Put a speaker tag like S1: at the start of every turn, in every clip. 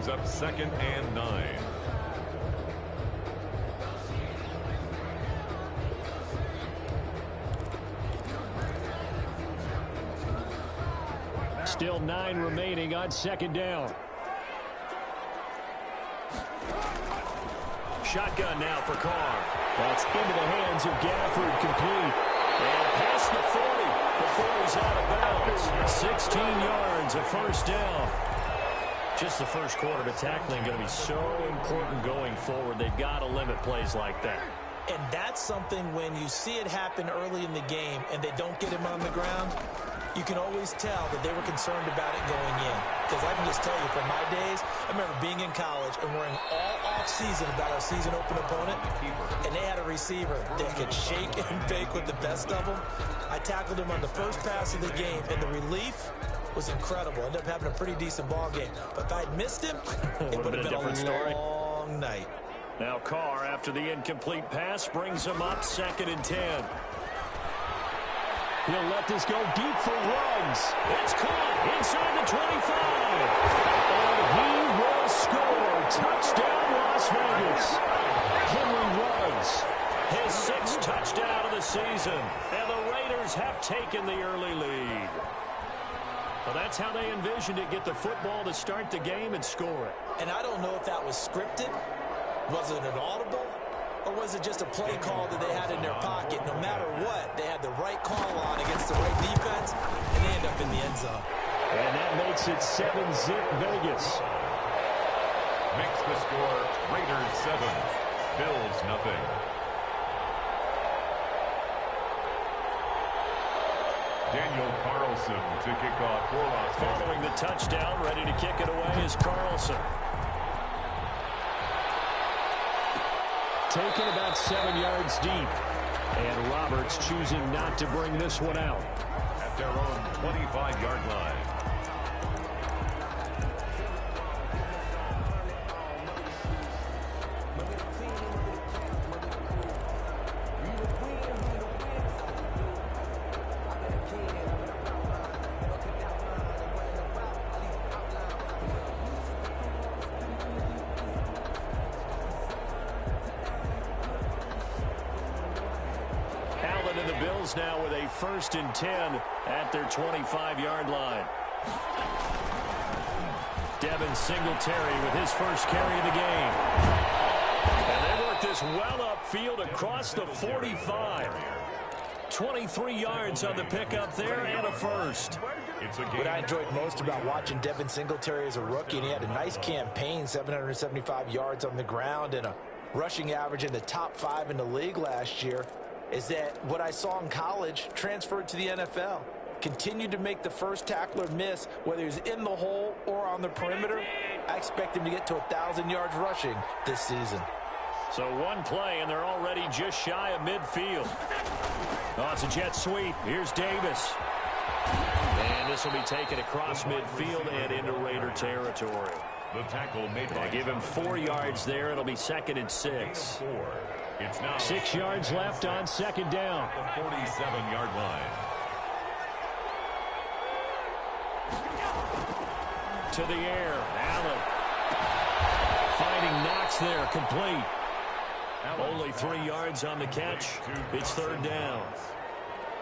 S1: brings up 2nd and 9.
S2: Still 9 remaining on 2nd down. Shotgun now for Carr. That's into the hands of Gafford, complete. And past the 40 before he's out of bounds. 16 yards, a first down. Just the first quarter, but tackling going to be so important going forward. They've got to limit plays like that.
S3: And that's something when you see it happen early in the game and they don't get him on the ground, you can always tell that they were concerned about it going in. Because I can just tell you, from my days, I remember being in college and worrying all off-season about our season open opponent, and they had a receiver that could shake and bake with the best of them. I tackled him on the first pass of the game, and the relief was incredible. Ended up having a pretty decent ball game. But if I'd missed him, it would have been a long night.
S2: Now Carr, after the incomplete pass, brings him up 2nd and 10. He'll let this go deep for Ruggs. It's caught inside the 25. And he will score. Touchdown, Las Vegas. Henry Ruggs, his 6th touchdown of the season. And the Raiders have taken the early lead. Well, that's how they envisioned it. Get the football to start the game and score it.
S3: And I don't know if that was scripted. Was it an audible? Or was it just a play call that they had in their pocket? No matter what, they had the right call on against the right defense, and they end up in the end zone.
S2: And that makes it 7-zip Vegas.
S1: Makes the score Raiders 7, Bills nothing. Daniel Carlson to kick off for Las Vegas.
S2: Following the touchdown, ready to kick it away is Carlson. Taken about 7 yards deep. And Roberts choosing not to bring this one out.
S1: At their own 25-yard line.
S2: Now with a 1st and 10 at their 25-yard line. Devin Singletary with his first carry of the game. And they work this well upfield across the 45. 23 yards on the pickup there and a first.
S3: What I enjoyed most about watching Devin Singletary as a rookie, and he had a nice campaign, 775 yards on the ground and a rushing average in the top 5 in the league last year, is that what I saw in college transferred to the NFL. Continued to make the first tackler miss, whether he's in the hole or on the perimeter. I expect him to get to 1,000 yards rushing this season.
S2: So one play, and they're already just shy of midfield. Oh, it's a jet sweep. Here's Davis. And this will be taken across midfield and into Raider territory.
S1: The tackle made by
S2: give him 4 yards there. It'll be 2nd and 6.
S1: It's now
S2: 6 yards left on 2nd down.
S1: The 47-yard line.
S2: To the air, Allen. Finding Knox there, complete. Only 3 yards on the catch. It's 3rd down.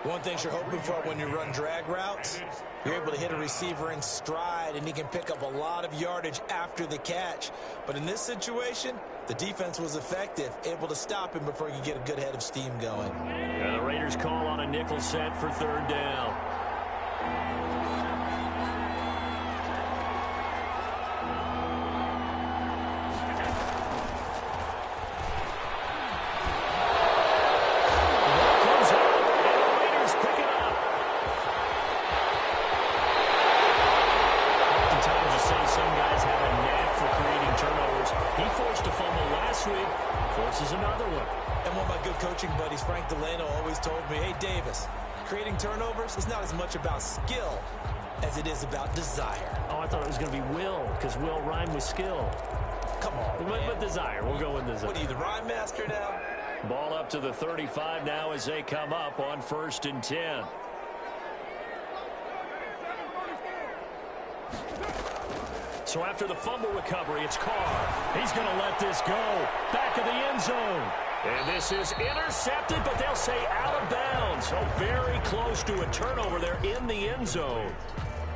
S3: One thing you're hoping for when you run drag routes, you're able to hit a receiver in stride, and he can pick up a lot of yardage after the catch. But in this situation, the defense was effective, able to stop him before he could get a good head of steam going.
S2: And the Raiders call on a nickel set for 3rd down.
S3: Creating turnovers is not as much about skill as it is about desire.
S2: Oh, I thought it was going to be will, because will rhyme with skill.
S3: Come on,
S2: But desire. We'll go with desire.
S3: What are you, the rhyme master now?
S2: Ball up to the 35 now as they come up on 1st and 10. So after the fumble recovery, it's Carr. He's going to let this go. Back of the end zone. And this is intercepted, but they'll say out of bounds. So very close to a turnover there in the end zone.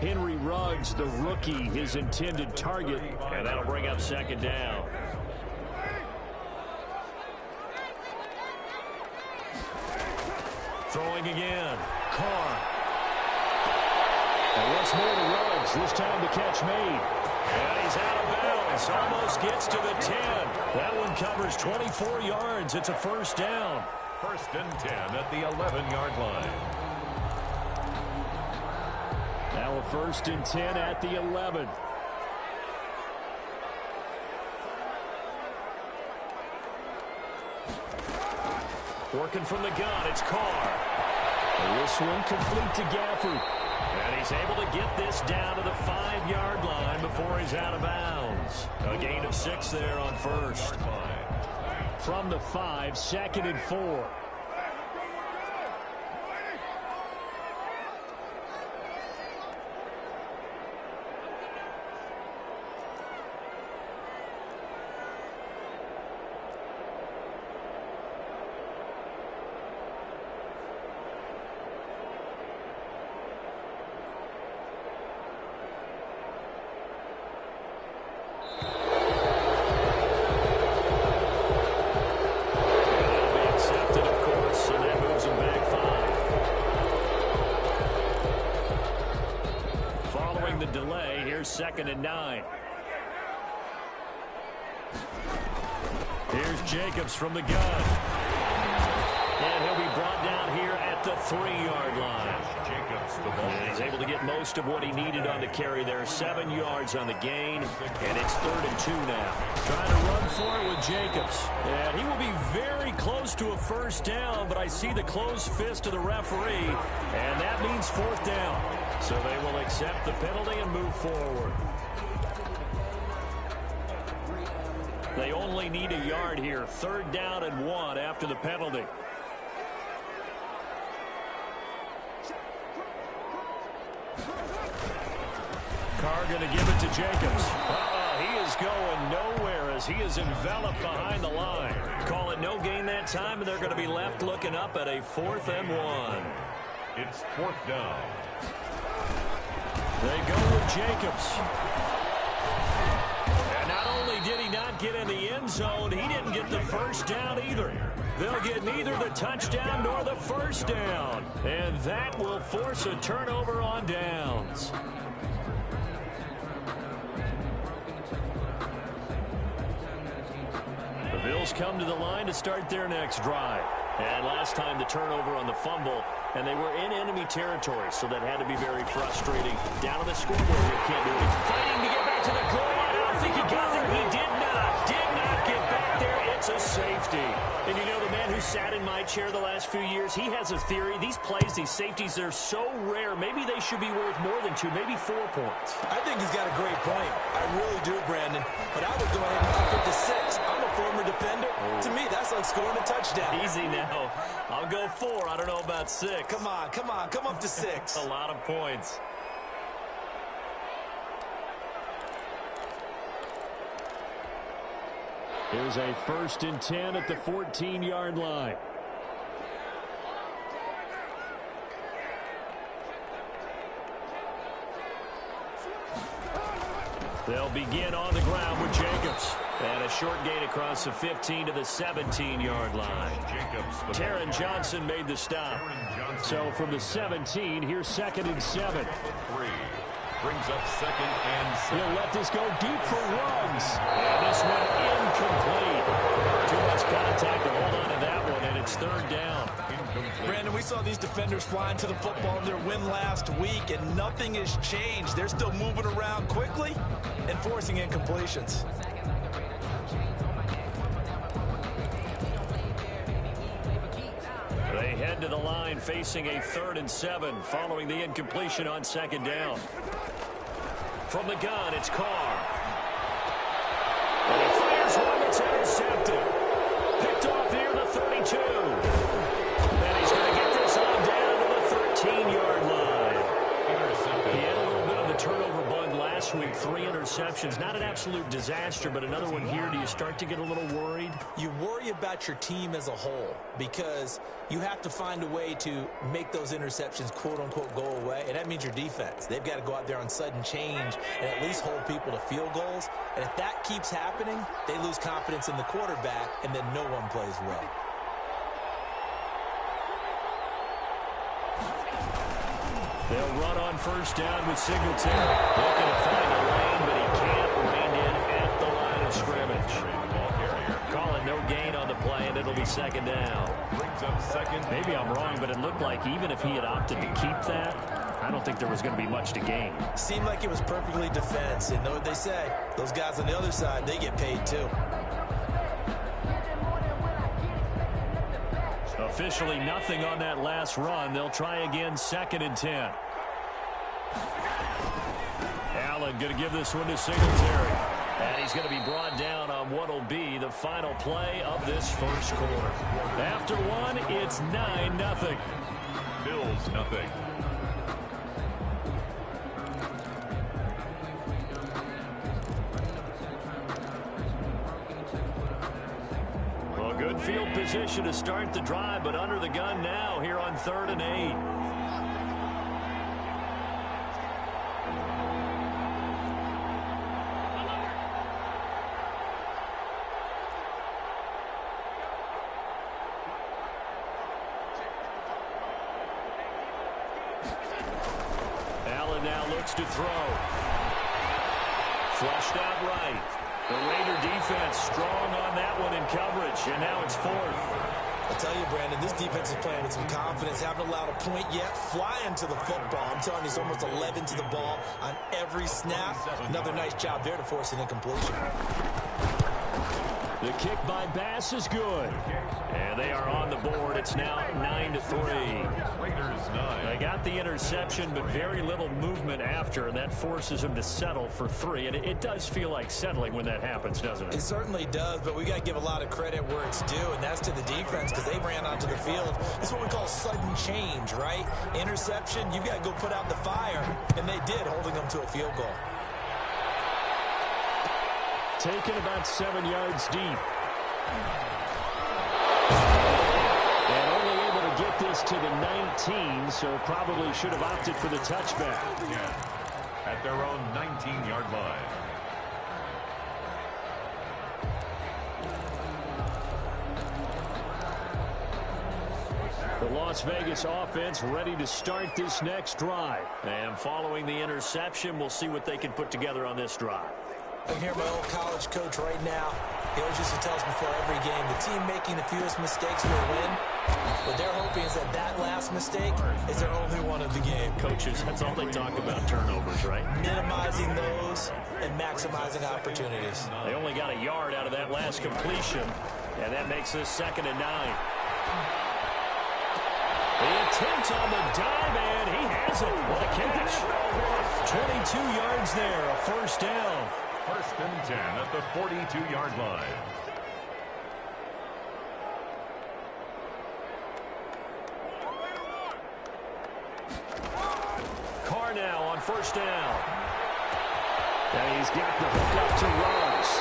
S2: Henry Ruggs, the rookie, his intended target, and that'll bring up second down. Throwing again. Carr. And once more to Ruggs. This time the catch made. And he's out of bounds. Almost gets to the 10. That one covers 24 yards. It's a first down.
S1: First and 10 at the 11-yard line.
S2: Now a first and 10 at the 11. Working from the gun, it's Carr. And this one complete to Gafford. And he's able to get this down to the 5-yard line before he's out of bounds. A gain of 6 there on first. From the 5, second and 4. Second and 9. Here's Jacobs from the gun. And he'll be brought down here at the 3-yard line.
S1: Jacobs, the ball.
S2: And he's able to get most of what he needed on the carry there. 7 yards on the gain. And it's 3rd and 2 now. Trying to run for it with Jacobs. And he will be very close to a first down, but I see the closed fist of the referee. And that means 4th down. So they will accept the penalty and move forward. They only need a yard here. 3rd down and 1 after the penalty. Carr going to give it to Jacobs. He is going nowhere as he is enveloped behind the line. Call it no gain that time, and they're going to be left looking up at a 4th and 1.
S1: It's 4th down.
S2: They go with Jacobs. And not only did he not get in the end zone, he didn't get the first down either. They'll get neither the touchdown nor the first down. And that will force a turnover on downs. The Bills come to the line to start their next drive. And last time the turnover on the fumble, and they were in enemy territory, so that had to be very frustrating. Down on the scoreboard here, can't do it. Fighting to get back to the goal line. I don't think he got there. He did not get back there. It's a safety. And you know, the man who sat in my chair the last few years, he has a theory. These plays, these safeties, they're so rare. Maybe they should be worth more than 2, maybe 4 points.
S3: I think he's got a great point. I really do, Brandon. But I would go ahead and up it to 6. I'm a former defender. To me, that's like scoring a touchdown.
S2: Easy now. I'll go 4. I don't know about 6.
S3: Come on. Come up to 6.
S2: A lot of points. Here's a 1st and 10 at the 14-yard line. They'll begin on the ground with Jacobs. And a short gain across the 15 to the 17-yard line. Taron Johnson made the stop. So from the 17, here's 2nd and 7.
S1: 3. Brings up 2nd and 7.
S2: He'll let this go deep for Ruggs. And this one incomplete. Too much contact to hold on to that one, and it's 3rd down.
S3: Brandon, we saw these defenders flying to the football in their win last week, and nothing has changed. They're still moving around quickly and forcing incompletions.
S2: They head to the line facing a 3rd and 7 following the incompletion on 2nd down. From the gun, it's Carr. And he fires one that's intercepted. Picked off near the 32. And he's going to get this on down to the 13-yard line. He had a little bit of the turnover bug last last week. 3 interceptions. Not an absolute disaster, but another one here. Do you start to get a little worried?
S3: You worry about your team as a whole because you have to find a way to make those interceptions, quote-unquote, go away, and that means your defense. They've got to go out there on sudden change and at least hold people to field goals, and if that keeps happening, they lose confidence in the quarterback, and then no one plays well.
S2: They'll run on first down with Singletary. Looking to find a lane, but he can't land in at the line of scrimmage. Calling no gain on the play, and it'll be second down.
S1: Brings up second.
S2: Maybe I'm wrong, but it looked like even if he had opted to keep that, I don't think there was going to be much to gain.
S3: Seemed like it was perfectly defense. And know what they say? Those guys on the other side, they get paid too.
S2: Officially nothing on that last run. They'll try again, 2nd and 10. Allen going to give this one to Singletary. And he's going to be brought down on what will be the final play of this first quarter. After one, it's 9-0.
S1: Bills nothing.
S2: Well, good field position to start the drive, but under the gun now here on 3rd and 8. Allen now looks to throw. Flushed out right. The Raider defense strong on that one in coverage, and now it's 4th.
S3: I'll tell you, Brandon, this defense is playing with some confidence. Haven't allowed a point yet. Flying to the football. I'm telling you, it's almost 11 to the ball on every snap. Another nice job there to force an incompletion.
S2: The kick by Bass is good. And they are on the board. It's now 9-3.
S1: Raiders 9.
S2: They got the interception, but very little movement after, and that forces them to settle for 3. And it does feel like settling when that happens, doesn't it?
S3: It certainly does, but we got to give a lot of credit where it's due, and that's to the defense because they ran onto the field. It's what we call sudden change, right? Interception, you got to go put out the fire, and they did, holding them to a field goal.
S2: Taken about 7 yards deep. And only able to get this to the 19, so probably should have opted for the touchback.
S1: Yeah, at their own 19-yard line.
S2: The Las Vegas offense ready to start this next drive. And following the interception, we'll see what they can put together on this drive.
S3: I can hear my old college coach right now. He always used to tell us before every game, the team making the fewest mistakes will win. What they're hoping is that that last mistake is their only one of the game.
S2: Coaches, that's all they talk about, turnovers, right?
S3: Minimizing those and maximizing opportunities.
S2: They only got a yard out of that last completion, and that makes this 2nd and 9. The attempt on the dive, and he has it. What a catch. 22 yards there, a first down.
S1: 1st and 10 at the 42-yard line.
S2: Carr now on first down. And he's got the hook up to Rose.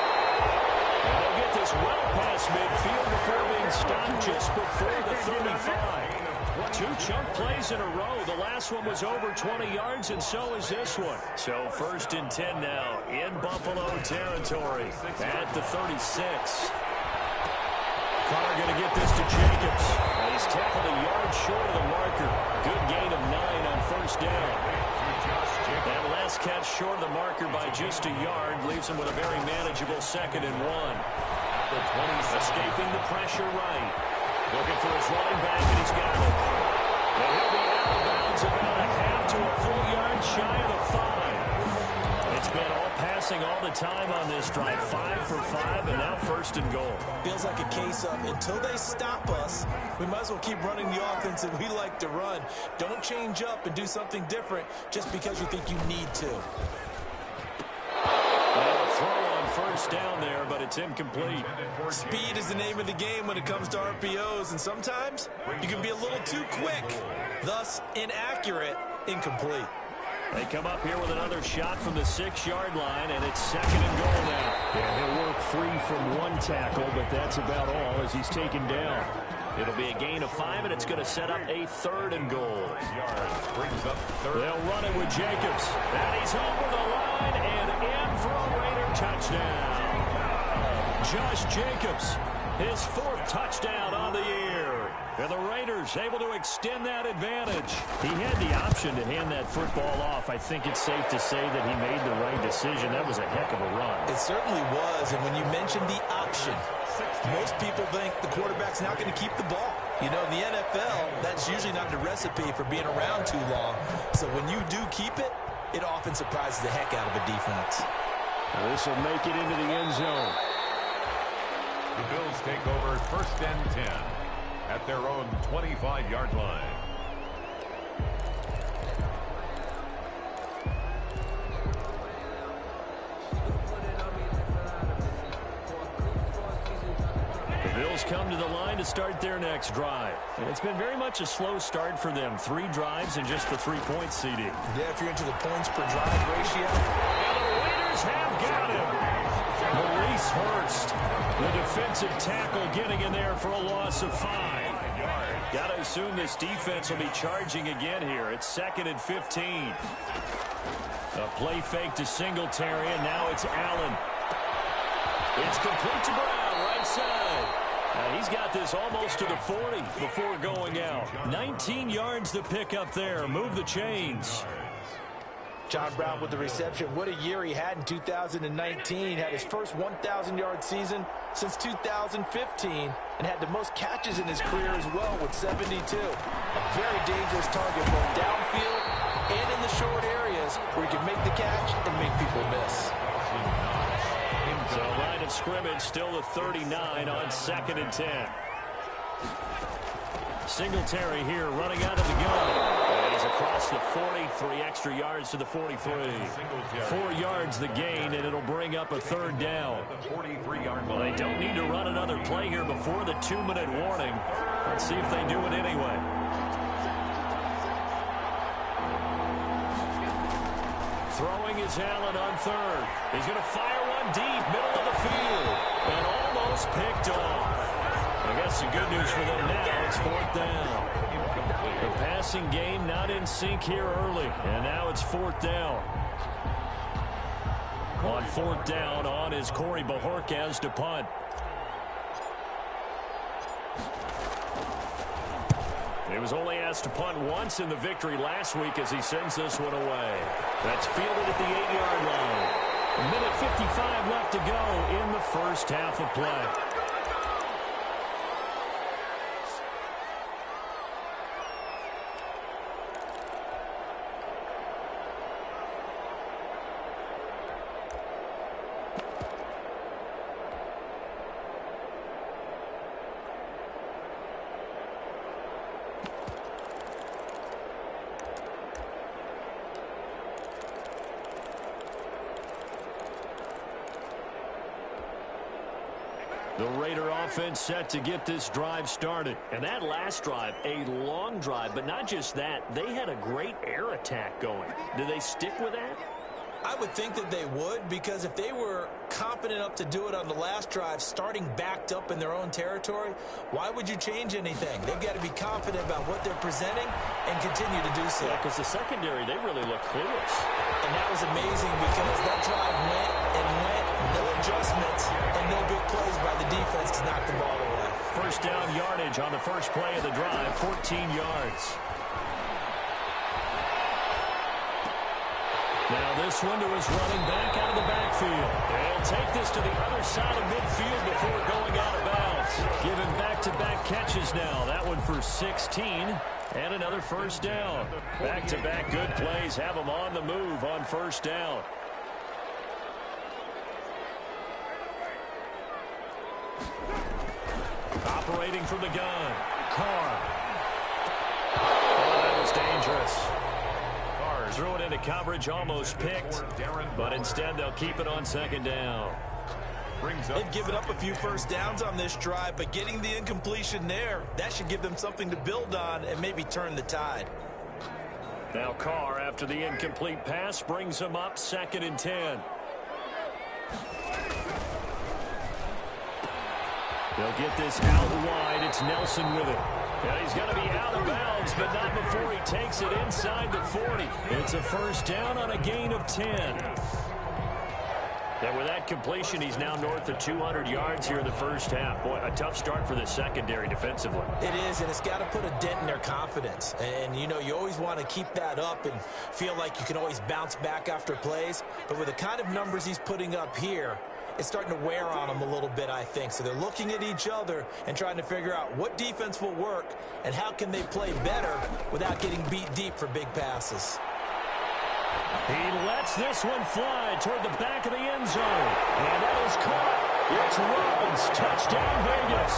S2: And they'll get this well past midfield before being stopped just before the 35. 2 chunk plays in a row. The last one was over 20 yards, and so is this one. So 1st and 10 now in Buffalo territory at the 36. Carr going to get this to Jacobs. And he's tackled a yard short of the marker. Good gain of 9 on first down. That last catch short of the marker by just a yard leaves him with a very manageable 2nd and 1. Escaping the pressure right. Looking for his running back, and he's got it. And he'll be out of bounds about a half to a full yard shy of the 5. It's been all passing all the time on this drive. 5 for 5, and now 1st and goal.
S3: Feels like a case of until they stop us, we might as well keep running the offense that we like to run. Don't change up and do something different just because you think you need to.
S2: First down there, but it's incomplete.
S3: Speed is the name of the game when it comes to RPOs, and sometimes you can be a little too quick, thus inaccurate, incomplete.
S2: They come up here with another shot from the 6-yard line, and it's 2nd and goal now.
S4: Yeah, he'll work free from one tackle, but that's about all as he's taken down.
S2: It'll be a gain of 5, and it's going to set up a 3rd and goal.
S1: Brings up 3rd.
S2: They'll run it with Jacobs. And he's over the line and in for a Raider touchdown. Josh Jacobs, his 4th touchdown on the year. And the Raiders able to extend that advantage.
S4: He had the option to hand that football off. I think it's safe to say that he made the right decision. That was a heck of a run.
S3: It certainly was, and when you mentioned the option, most people think the quarterback's not going to keep the ball. You know, in the NFL, that's usually not the recipe for being around too long. So when you do keep it, it often surprises the heck out of a defense.
S4: This will make it into the end zone.
S1: The Bills take over 1st and 10 at their own 25-yard line.
S2: The Bills come to the line to start their next drive. And it's been very much a slow start for them. 3 drives and just the 3-point CD.
S3: Yeah, if you're into the points per drive ratio.
S2: And the Raiders have got him. Maurice Hurst, the defensive tackle, getting in there for a loss of 5. Got to assume this defense will be charging again here. It's 2nd and 15. A play fake to Singletary, and now it's Allen. It's complete to Brown, right side. He's got this almost to the 40 before going out. 19 yards to pick up there. Move the chains.
S3: John Brown with the reception. What a year he had in 2019. Had his first 1,000-yard season since 2015 and had the most catches in his career as well with 72. A very dangerous target both downfield and in the short areas where he can make the catch and make people miss.
S2: So line of scrimmage still the 39 on 2nd and 10. Singletary here running out of the gun. And he's across the 40, 3 extra yards to the 43. 4 yards the gain, and it'll bring up a 3rd down. Well, they don't need to run another play here before the 2-minute warning. Let's see if they do it anyway. Throwing is Allen on 3rd. He's going to fire one deep, middle of the field, and almost picked off. I guess the good news for them now, it's 4th down. The passing game not in sync here early, and now it's 4th down. On 4th down, on is Corey Bajorquez to punt. He was only asked to punt once in the victory last week as he sends this one away. That's fielded at the 8-yard line. 1:55 left to go in the first half of play. The Raider offense set to get this drive started. And that last drive, a long drive, but not just that. They had a great air attack going. Do they stick with that?
S3: I would think that they would, because if they were confident enough to do it on the last drive, starting backed up in their own territory, why would you change anything? They've got to be confident about what they're presenting and continue to do so.
S2: Yeah, because the secondary, they really look clueless.
S3: And that was amazing because that drive went and went, no adjustments, and no big plays by the defense to knock the ball away.
S2: First down yardage on the first play of the drive, 14 yards. Now this one to his running back out of the backfield. They'll take this to the other side of midfield before going out of bounds. Giving back-to-back catches now. That one for 16 and another first down. Back-to-back good plays have them on the move on first down. Operating from the gun. Carr. Oh, that was dangerous. Threw it into coverage, almost picked, but instead they'll keep it on second down.
S3: They've given up a few first downs on this drive, but getting the incompletion there, that should give them something to build on and maybe turn the tide.
S4: Now Carr, after the incomplete pass, brings him up 2nd and 10. They'll get this out wide. It's Nelson with it. And he's going to be out of bounds, but not before he takes it inside the 40. It's a first down on a gain of 10. And with that completion, he's now north of 200 yards here in the first half. Boy, a tough start for the secondary defensively.
S3: It is, and it's got to put a dent in their confidence. And, you know, you always want to keep that up and feel like you can always bounce back after plays. But with the kind of numbers he's putting up here, it's starting to wear on them a little bit, I think. So they're looking at each other and trying to figure out what defense will work and how can they play better without getting beat deep for big passes.
S4: He lets this one fly toward the back of the end zone. And that is caught. It's Ruggs. Touchdown, Vegas.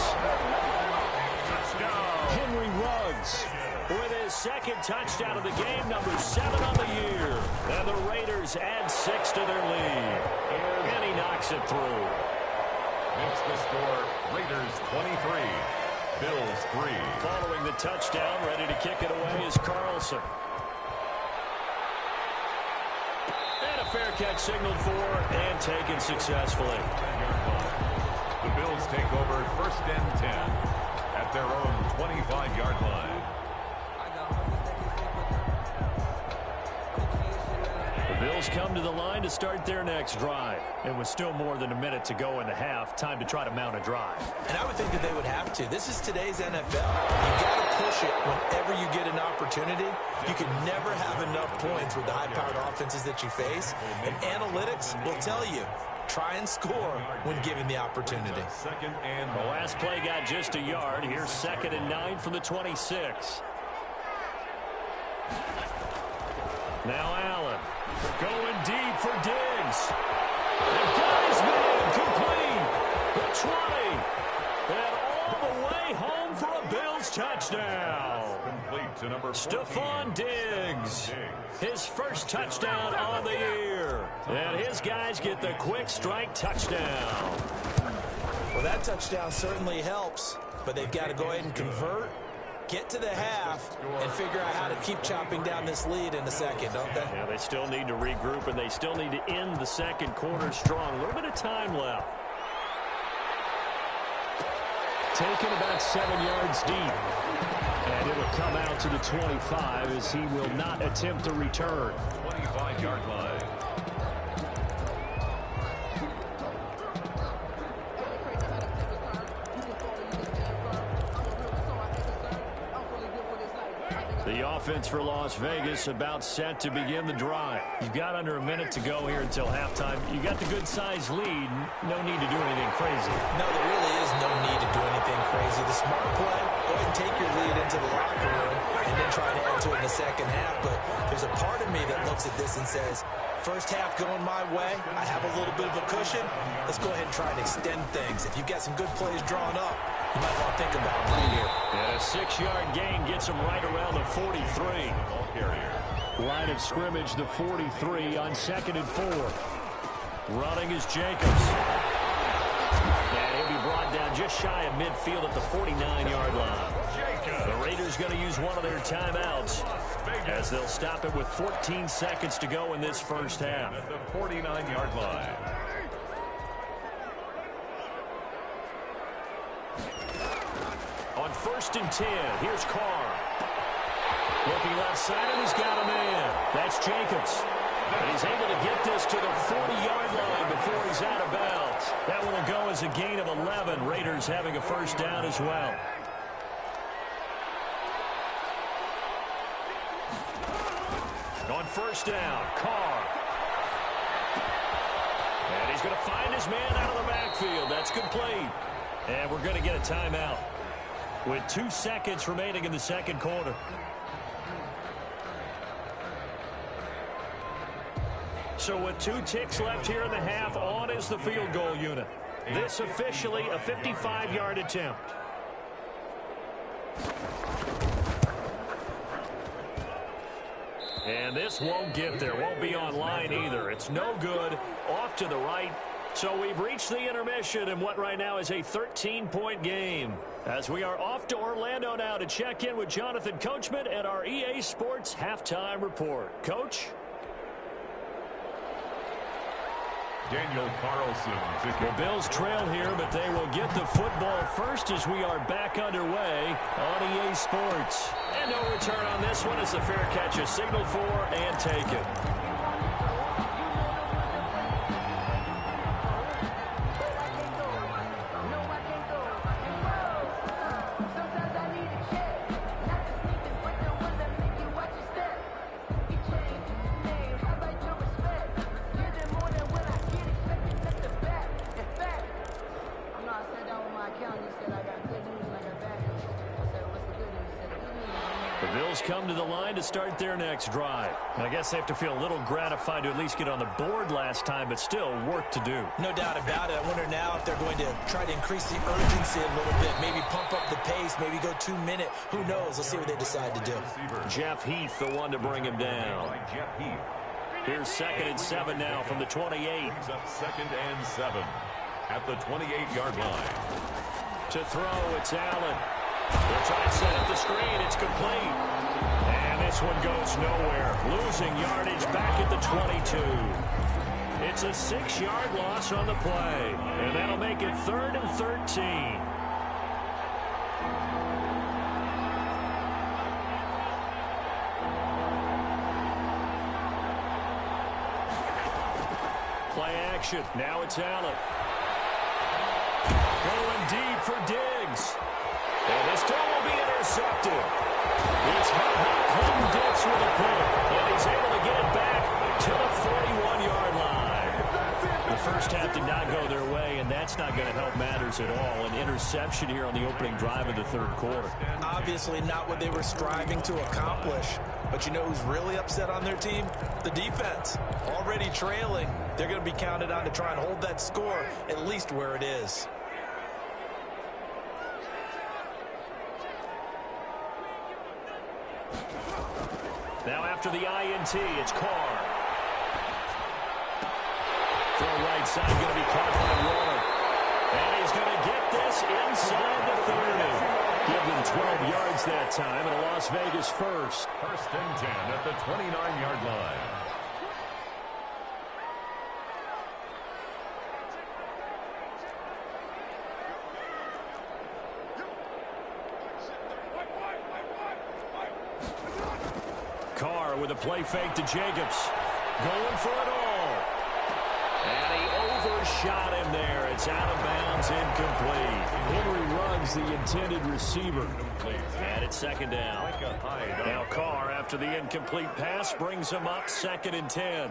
S4: Touchdown. Henry Ruggs with his 2nd touchdown of the game, number 7 on the year. And the Raiders add 6 to their lead. And he knocks it through.
S1: Makes the score Raiders 23, Bills 3.
S4: Following the touchdown, ready to kick it away is Carlson. And a fair catch signaled for and taken successfully.
S1: The Bills take over 1st and 10 at their own 25-yard line.
S4: The Bills come to the line to start their next drive. And with still more than a minute to go in the half, time to try to mount a drive.
S3: And I would think that they would have to. This is today's NFL. You got to push it whenever you get an opportunity. You can never have enough points with the high-powered offenses that you face. And analytics will tell you, try and score when given the opportunity.
S4: The last play got just a yard. Here's 2nd and 9 from the 26. Now Allen going deep for Diggs. And got his man complete. The 20. And all the way home for a Bills touchdown.
S1: Complete to number 14.
S4: Stephon Diggs. His first touchdown on the year. And his guys get the quick strike touchdown.
S3: Well, that touchdown certainly helps, but they've got to go ahead and convert, get to the half, and figure out how to keep chopping down this lead in a second, don't they?
S4: Yeah, they still need to regroup, and they still need to end the second quarter strong. A little bit of time left. Taken about 7 yards deep. And it'll come out to the 25 as he will not attempt to return.
S1: 25-yard line.
S4: The offense for Las Vegas about set to begin the drive. You've got under a minute to go here until halftime. You got the good-sized lead. No need to do anything crazy.
S3: No, there really is no need to do anything crazy. The smart play, go ahead and take your lead into the locker room and then try to add to it in the second half. But there's a part of me that looks at this and says, first half going my way, I have a little bit of a cushion. Let's go ahead and try and extend things. If you've got some good plays drawn up, you might want to think about them right here.
S4: And a 6-yard gain gets him right around the 43. Line of scrimmage, the 43 on 2nd and 4. Running is Jacobs. And he'll be brought down just shy of midfield at the 49-yard line. The Raiders going to use one of their timeouts as they'll stop it with 14 seconds to go in this first half.
S1: At the 49-yard line.
S4: On 1st and 10, here's Carr. Looking left side, and he's got a man. That's Jacobs. And he's able to get this to the 40-yard line before he's out of bounds. That one will go as a gain of 11. Raiders having a first down as well. On 1st down, Carr. And he's going to find his man out of the backfield. That's complete. And we're going to get a timeout with 2 seconds remaining in the second quarter. So with 2 ticks left here in the half, on is the field goal unit. This officially a 55-yard attempt. And this won't get there. Won't be on line either. It's no good. Off to the right. So we've reached the intermission in what right now is a 13-point game. As we are off to Orlando now to check in with Jonathan Coachman and our EA Sports Halftime Report. Coach?
S1: Daniel Carlson.
S4: The Bills trail here, but they will get the football first as we are back underway on EA Sports. And no return on this one as the fair catch is signaled for and taken. Come to the line to start their next drive. I guess they have to feel a little gratified to at least get on the board last time, but still work to do.
S3: No doubt about it. I wonder now if they're going to try to increase the urgency a little bit, maybe pump up the pace, maybe go 2 minute. Who knows? Let's see what they decide to do.
S4: Jeff Heath, the one to bring him down. Here's 2nd and 7 now from the 28.
S1: Brings up 2nd and 7 at the 28-yard line.
S4: To throw, it's Allen. They're trying to set up the screen. It's complete. And this one goes nowhere. Losing yardage back at the 22. It's a 6-yard loss on the play. And that'll make it 3rd and 13. Play action. Now it's Allen. Going deep for Diggs. And this time will be intercepted. It's Clinton Dix with a pick. And he's able to get it back to the 41-yard line. The first half did not go their way, and that's not going to help matters at all. An interception here on the opening drive of the third quarter.
S3: Obviously not what they were striving to accomplish. But you know who's really upset on their team? The defense. Already trailing. They're going to be counted on to try and hold that score at least where it is.
S4: Now after the INT, it's Carr. Throw right side, going to be caught by Warner. And he's going to get this inside the 30. Give them 12 yards that time, and a Las Vegas first.
S1: 1st and 10 at the 29-yard line.
S4: Carr with a play fake to Jacobs. Going for it all. And he overshot him there. It's out of bounds, incomplete. Henry Ruggs, the intended receiver. And it's 2nd down. Now Carr, after the incomplete pass, brings him up 2nd and 10.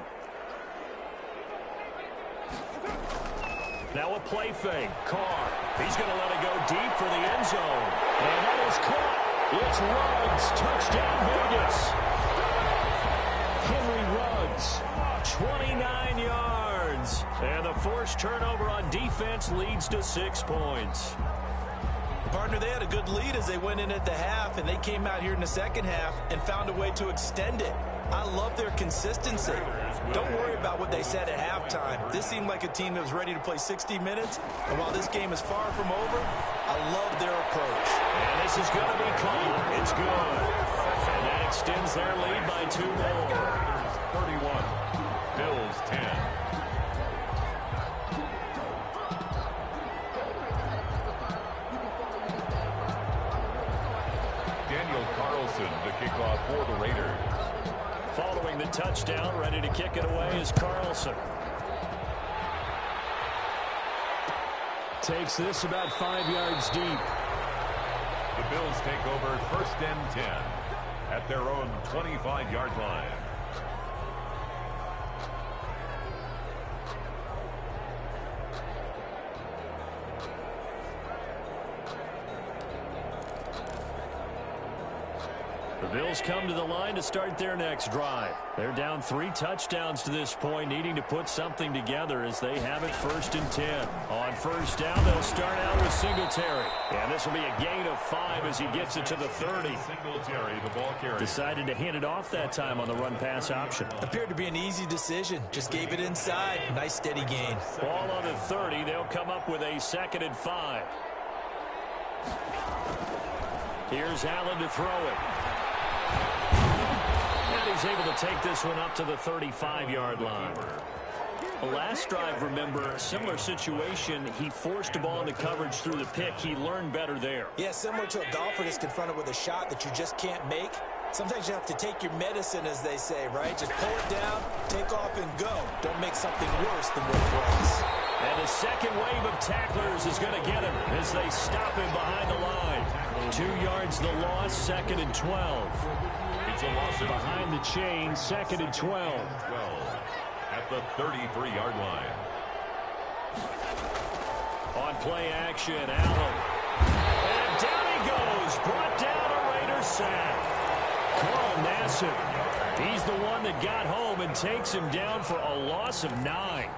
S4: Now a play fake. Carr. He's going to let it go deep for the end zone. And that is caught. It's Ruggs. Touchdown, Vegas. Henry Ruggs, 29 yards. And the forced turnover on defense leads to 6 points.
S3: Partner, they had a good lead as they went in at the half, and they came out here in the second half and found a way to extend it. I love their consistency. Don't worry about what they said at halftime. This seemed like a team that was ready to play 60 minutes, and while this game is far from over, I love their approach.
S4: And this is going to be caught. It's good. And that extends their lead by 2 more.
S1: 31, Bills 10. Daniel Carlson to kick off for the Raiders.
S4: Following the touchdown, ready to kick it away is Carlson. Takes this about 5 yards deep.
S1: The Bills take over 1st and 10 at their own 25-yard line.
S4: The Bills come to the line to start their next drive. They're down 3 touchdowns to this point, needing to put something together as they have it 1st and 10. On 1st down, they'll start out with Singletary. And this will be a gain of 5 as he gets it to the 30.
S1: Singletary, the ball carrier.
S4: Decided to hand it off that time on the run-pass option.
S3: Appeared to be an easy decision. Just gave it inside. Nice steady gain.
S4: Ball on the 30. They'll come up with a 2nd and 5. Here's Allen to throw it. And he's able to take this one up to the 35-yard line. The last drive, remember, similar situation. He forced the ball into coverage through the pick. He learned better there.
S3: Yeah, similar to a golfer that's confronted with a shot that you just can't make. Sometimes you have to take your medicine, as they say, right? Just pull it down, take off, and go. Don't make something worse than what it was.
S4: And the second wave of tacklers is going to get him as they stop him behind the line. 2 yards the loss, 2nd and 12.
S1: It's a loss
S4: behind the chain, 2nd and 12.
S1: At the 33-yard line.
S4: On play action, Allen. And down he goes. Brought down a Raider sack. Carl Nassib. He's the one that got home and takes him down for a loss of 9.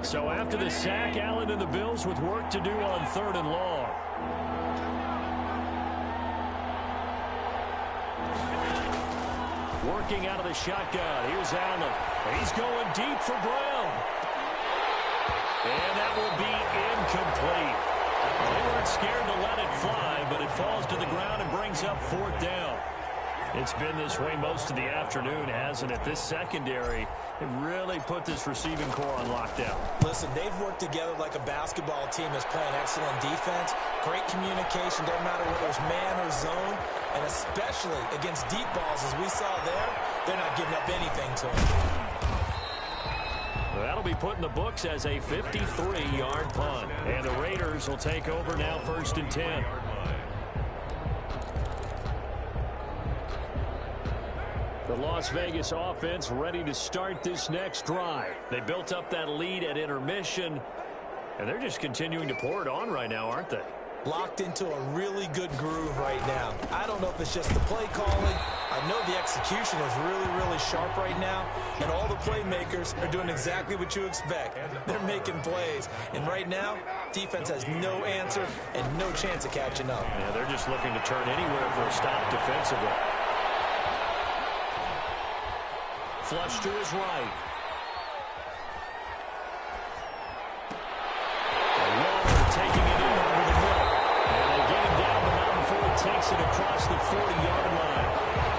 S4: So after the sack, Allen and the Bills with work to do on 3rd and long. Working out of the shotgun. Here's Allen. He's going deep for Brown. And that will be incomplete. They weren't scared to let it fly, but it falls to the ground and brings up 4th down. It's been this way most of the afternoon, hasn't it? This secondary, it really put this receiving core on lockdown.
S3: Listen, they've worked together like a basketball team that's playing excellent defense. Great communication, doesn't matter whether it's man or zone. And especially against deep balls, as we saw there, they're not giving up anything to them.
S4: That'll be put in the books as a 53-yard punt. And the Raiders will take over now 1st and 10. The Las Vegas offense ready to start this next drive. They built up that lead at intermission, and they're just continuing to pour it on right now, aren't they?
S3: Locked into a really good groove right now. I don't know if it's just the play calling. I know the execution is really, really sharp right now, and all the playmakers are doing exactly what you expect. They're making plays, and right now, defense has no answer and no chance of catching up.
S4: Yeah, they're just looking to turn anywhere for a stop defensively. Flush to his right. Waller taking it in over the middle. And they get him down, but not before he takes it across the 40-yard line.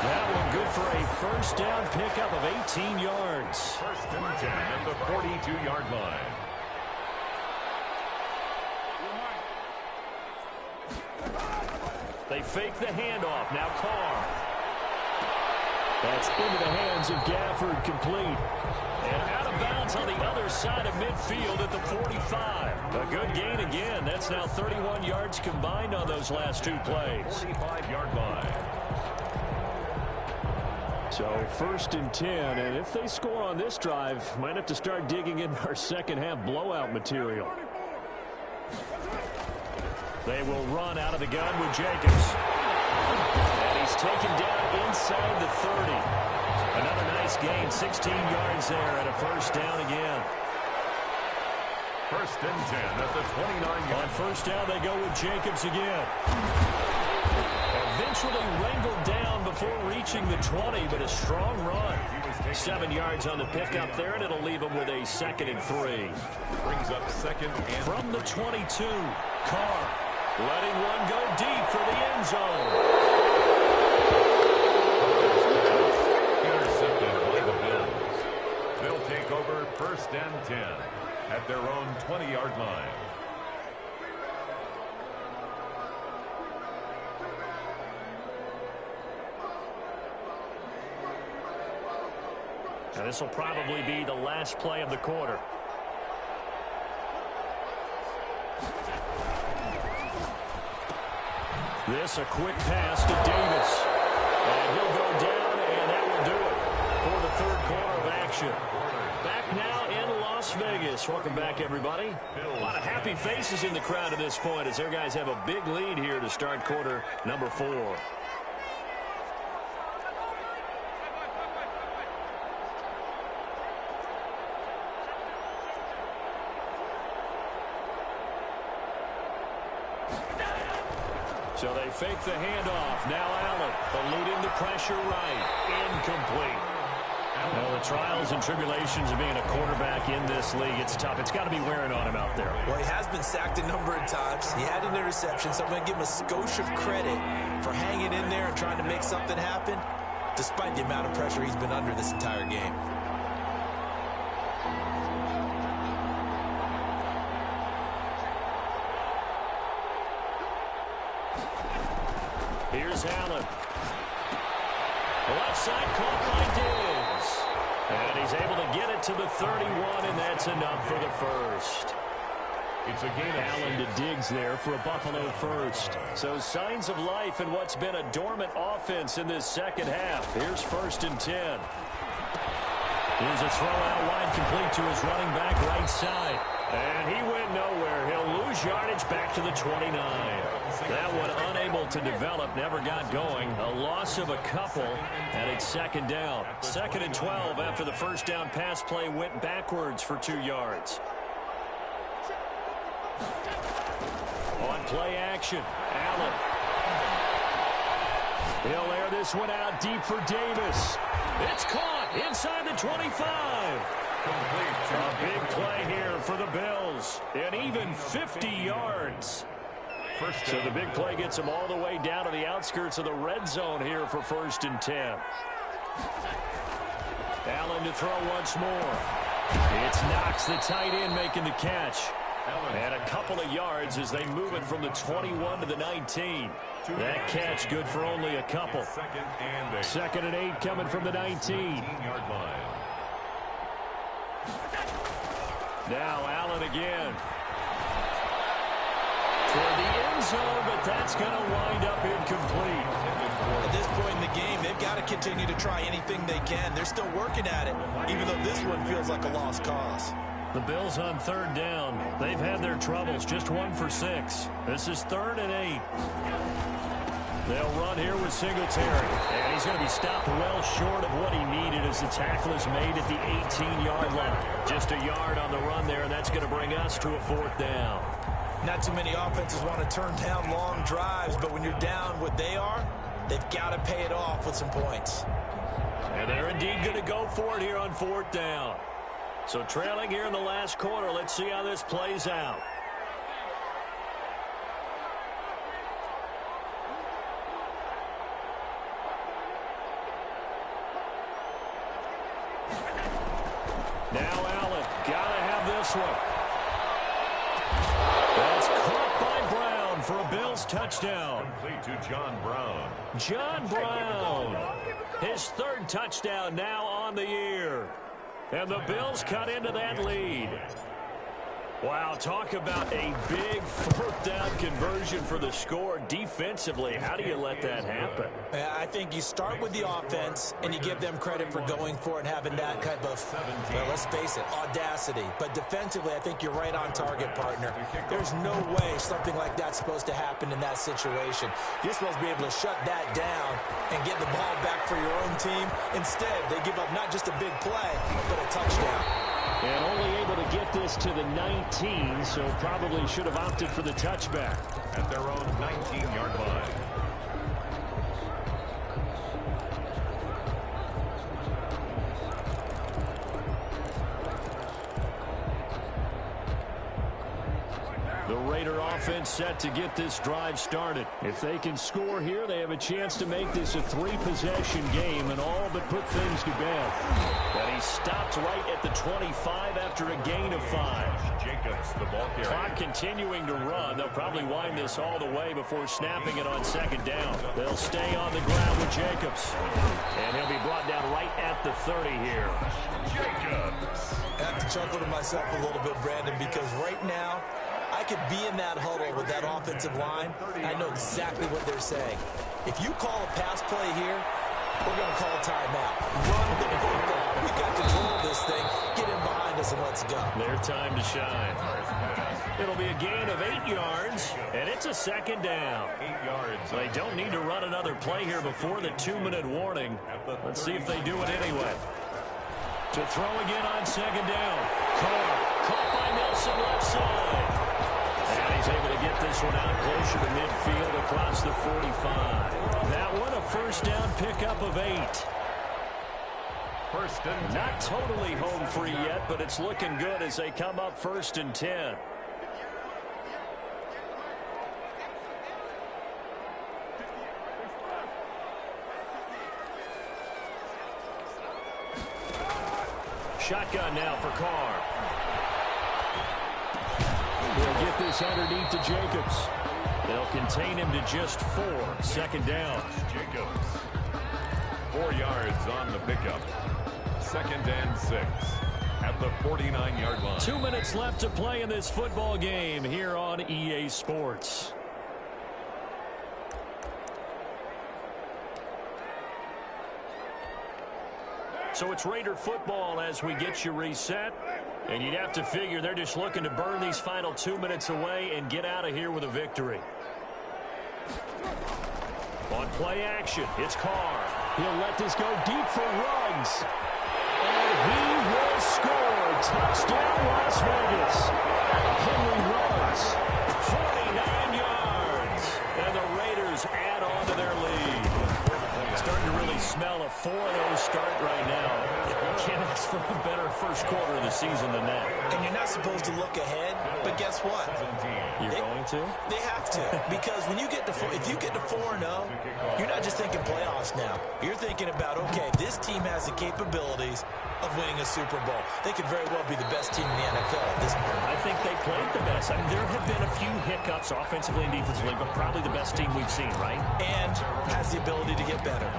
S4: That one good for a 1st down pickup of 18 yards.
S1: 1st and 10 at the 42-yard line.
S4: They fake the handoff. Now Carr. That's into the hands of Gafford, complete. And out of bounds on the other side of midfield at the 45. A good gain again. That's now 31 yards combined on those last 2 plays.
S1: 45-yard line.
S4: So 1st and 10, and if they score on this drive, might have to start digging in our second half blowout material. They will run out of the gun with Jacobs. And he's taken down inside the 30. Another nice gain, 16 yards there, and a 1st down again.
S1: 1st and 10 at the 29-yard line.
S4: On 1st down, they go with Jacobs again. Eventually wrangled down before reaching the 20, but a strong run. 7 yards on the pickup there, and it'll leave him with a 2nd and 3.
S1: Brings up 2nd and
S4: from the 22. Carr letting one go deep for the end zone.
S1: Intercepted by the Bills. They'll take over 1st and 10 at their own 20-yard line.
S4: And this will probably be the last play of the quarter. This a quick pass to Davis. And he'll go down, and that will do it for the third quarter of action. Back now in Las Vegas. Welcome back, everybody. A lot of happy faces in the crowd at this point as their guys have a big lead here to start quarter number 4. So they fake the handoff. Now Allen eluding the pressure right. Incomplete. Well, the trials and tribulations of being a quarterback in this league, it's tough. It's got to be wearing on him out there.
S3: Well, he has been sacked a number of times. He had an interception, so I'm going to give him a skosh of credit for hanging in there and trying to make something happen, despite the amount of pressure he's been under this entire game.
S4: Here's Allen. Left side caught by Diggs. And he's able to get it to the 31, and that's enough for the first.
S1: It's a gain of
S4: Allen to Diggs there for a Buffalo first. So signs of life in what's been a dormant offense in this second half. Here's 1st and 10. Here's a throw out wide complete to his running back right side. And he went nowhere. He'll lose yardage back to the 29. That one unable to develop, never got going. A loss of a couple, and it's 2nd down. 2nd and 12 after the first down pass play went backwards for 2 yards. On play action, Allen. He'll air this one out deep for Davis. It's caught inside the 25. A big play here for the Bills. An even 50 yards. So the big play gets them all the way down to the outskirts of the red zone here for 1st and 10. Allen to throw once more. It's Knox, the tight end, making the catch. And a couple of yards as they move it from the 21 to the 19. That catch good for only a couple. 2nd and 8 coming from the 19. Now Allen again. Toward the end zone, but that's going to wind up incomplete.
S3: At this point in the game, they've got to continue to try anything they can. They're still working at it, even though this one feels like a lost cause.
S4: The Bills on 3rd down. They've had their troubles, just 1 for 6. This is 3rd and 8. They'll run here with Singletary. And he's going to be stopped well short of what he needed as the tackle is made at the 18-yard line. Just a yard on the run there, and that's going to bring us to a 4th down.
S3: Not too many offenses want to turn down long drives, but when you're down what they are, they've got to pay it off with some points.
S4: And they're indeed going to go for it here on 4th down. So trailing here in the last quarter, let's see how this plays out. Now Allen, gotta have this one. That's caught by Brown for a Bills touchdown.
S1: Complete to John Brown.
S4: John Brown, his 3rd touchdown now on the year. And the Bills cut into that lead. Wow, talk about a big 4th down conversion for the score defensively. How do you let that happen?
S3: I think you start with the offense, and you give them credit for going for it and having that type of, well, let's face it, audacity. But defensively, I think you're right on target, partner. There's no way something like that's supposed to happen in that situation. You're supposed to be able to shut that down and get the ball back for your own team. Instead, they give up not just a big play, but a touchdown.
S4: And only able to get this to the 19, so probably should have opted for the touchback.
S1: At their own 19-yard line.
S4: The Raider offense set to get this drive started. If they can score here, they have a chance to make this a 3-possession game and all but put things to bed. But he stopped right at the 25 after a gain of 5.
S1: Jacobs, the ball carrier.
S4: Clock continuing to run. They'll probably wind this all the way before snapping it on 2nd down. They'll stay on the ground with Jacobs. And he'll be brought down right at the 30 here.
S1: Jacobs.
S3: I have to chuckle to myself a little bit, Brandon, because right now, I could be in that huddle with that offensive line, I know exactly what they're saying. If you call a pass play here, we're going to call a timeout. Run the football. We got control of this thing. Get in behind us and let's go.
S4: Their time to shine. It'll be a gain of 8 yards, and it's a second down.
S1: 8 yards.
S4: They don't need to run another play here before the 2-minute warning. Let's see if they do it anyway. To throw again on second down. Carr caught by Nelson left side. And he's able to get this one out closer to midfield across the 45. That one a first down pickup of 8.
S1: First and 10.
S4: Not totally home free yet, but it's looking good as they come up first and 10. Shotgun now for Carr. They'll get this underneath to Jacobs. They'll contain him to just 4. Second down.
S1: Jacobs. 4 yards on the pickup. Second and 6 at the 49-yard line.
S4: 2 minutes left to play in this football game here on EA Sports. So it's Raider football as we get you reset. And you'd have to figure they're just looking to burn these final 2 minutes away and get out of here with a victory. On play action, it's Carr. He'll let this go deep for Ruggs. And he will score. Touchdown, Las Vegas. Henry Ruggs, 49 yards. And the Raiders add on to their lead. Starting to really smell a 4-0 start right now. Can't ask for a better first quarter of the season than that.
S3: And you're not supposed to look ahead, but guess what?
S4: You're going to?
S3: They have to, because when you get to if you get to 4-0, you're not just thinking playoffs now. You're thinking about, okay, this team has the capabilities of winning a Super Bowl. They could very well be the best team in the NFL at this point.
S4: I think they played the best. I mean, there have been a few hiccups offensively and defensively, but probably the best team we've seen, right?
S3: And has the ability to get better.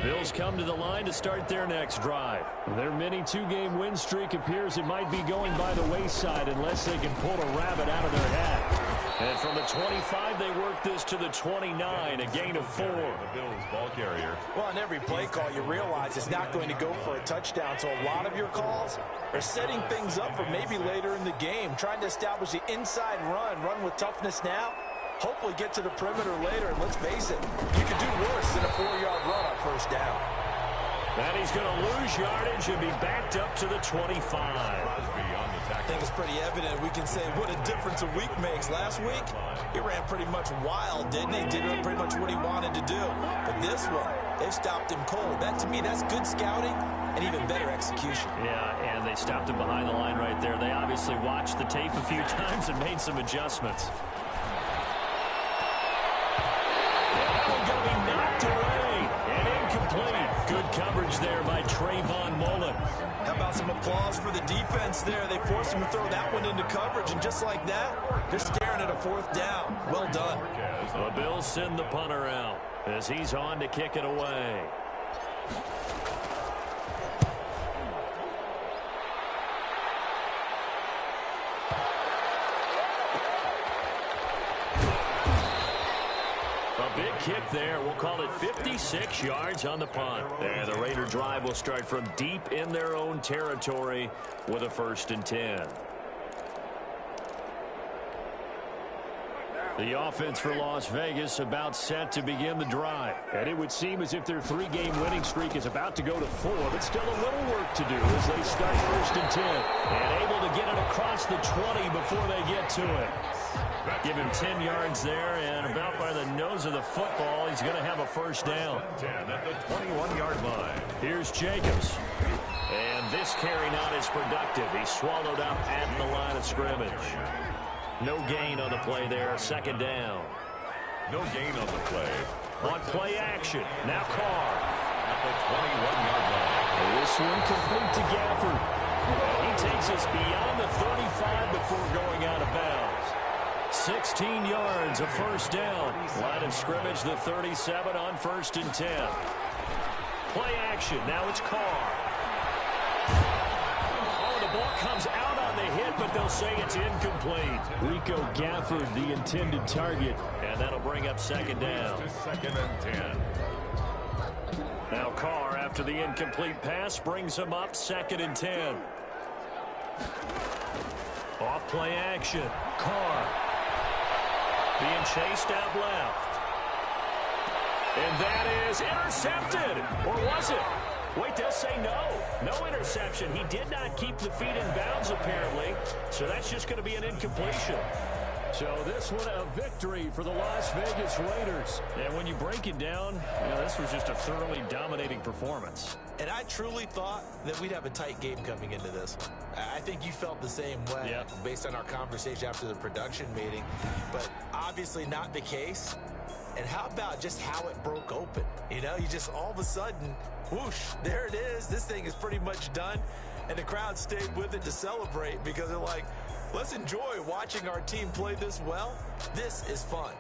S4: Bills come to the line to start their next drive. Their mini 2-game win streak appears it might be going by the wayside unless they can pull a rabbit out of their hat. And from the 25, they work this to the 29, a gain of 4.
S1: The Bills ball carrier.
S3: Well, on every play call, you realize it's not going to go for a touchdown, so a lot of your calls are setting things up for maybe later in the game, trying to establish the inside run with toughness now. Hopefully get to the perimeter later, and let's face it, you could do worse than a 4-yard run on first down.
S4: And he's going to lose yardage and be backed up to the 25.
S3: I think it's pretty evident. We can say what a difference a week makes. Last week, he ran pretty much wild, didn't he? Did pretty much what he wanted to do. But this one, they stopped him cold. That, to me, that's good scouting and even better execution.
S4: Yeah, and they stopped him behind the line right there. They obviously watched the tape a few times and made some adjustments. Going to be knocked away and incomplete. Good coverage there by Trayvon Mullen.
S3: How about some applause for the defense there? They forced him to throw that one into coverage, and just like that, they're staring at a 4th down. Well done.
S4: The Bills send the punter out as he's on to kick it away. Big kick there. We'll call it 56 yards on the punt. And the Raider drive will start from deep in their own territory with a 1st and 10. The offense for Las Vegas about set to begin the drive. And it would seem as if their 3-game winning streak is about to go to 4, but still a little work to do as they start 1st and 10. And able to get it across the 20 before they get to it. Give him 10 yards there, and about by the nose of the football, he's going to have a 1st down.
S1: 10 at the 21-yard line.
S4: Here's Jacobs. And this carry not as productive. He's swallowed up at the line of scrimmage. No gain on the play there. 2nd down.
S1: No gain on the play.
S4: On play action. Now Carr.
S1: At the 21-yard line.
S4: This one complete to Gafford. He takes us beyond the 35 before going out of bounds. 16 yards, a first down. Line of scrimmage, the 37 on 1st and 10. Play action. Now it's Carr. Oh, the ball comes out on the hit, but they'll say it's incomplete. Rico Gafford, the intended target. And that'll bring up 2nd down.
S1: 2nd and 10.
S4: Now Carr, after the incomplete pass, brings him up 2nd and 10. Off play action. Carr being chased out left. And that is intercepted. Or was it? Wait, they'll say no. No interception. He did not keep the feet in bounds, apparently. So that's just going to be an incompletion. So this one a victory for the Las Vegas Raiders. And when you break it down, this was just a thoroughly dominating performance.
S3: And I truly thought that we'd have a tight game coming into this one. I think you felt the same way based on our conversation after the production meeting. But obviously not the case. And how about just how it broke open? You just all of a sudden, whoosh, there it is. This thing is pretty much done. And the crowd stayed with it to celebrate because they're like, let's enjoy watching our team play this well. This is fun.